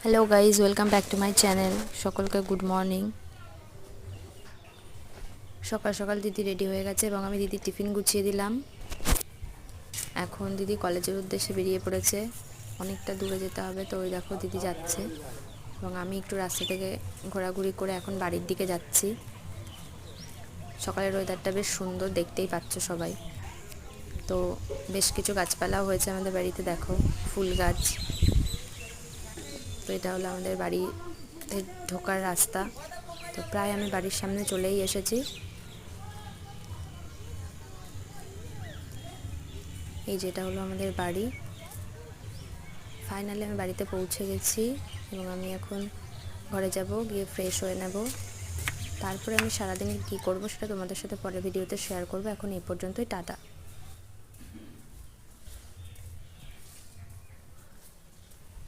Hello guys, welcome back to my channel. সকলকে good morning. সকাল সকাল দিদি রেডি হয়ে গেছে এবং আমি দিদির টিফিন গুছিয়ে দিলাম। এখন দিদি কলেজের উদ্দেশ্যে বেরিয়ে পড়েছে। অনেকটা দূরে যেতে হবে, তো ওই দেখো দিদি যাচ্ছে এবং আমি একটু রাস্তা থেকে ঘোরাঘুরি করে এখন বাড়ির দিকে যাচ্ছি। সকালের ওয়েদারটা বেশ সুন্দর, দেখতেই পাচ্ছ সবাই। তো বেশ কিছু গাছপালাও হয়েছে আমাদের বাড়িতে, দেখো ফুল গাছ। তো এটা হলো আমাদের বাড়িতে ঢোকার রাস্তা। তো প্রায় আমি বাড়ির সামনে চলেই এসেছি। এই যেটা হলো আমাদের বাড়ি। ফাইনালি আমি বাড়িতে পৌঁছে গেছি এবং আমি এখন ঘরে যাব, গিয়ে ফ্রেশ হয়ে নেব। তারপরে আমি সারাদিন কী করব সেটা তোমাদের সাথে পরের ভিডিওতে শেয়ার করব। এখন এই পর্যন্তই, টাটা।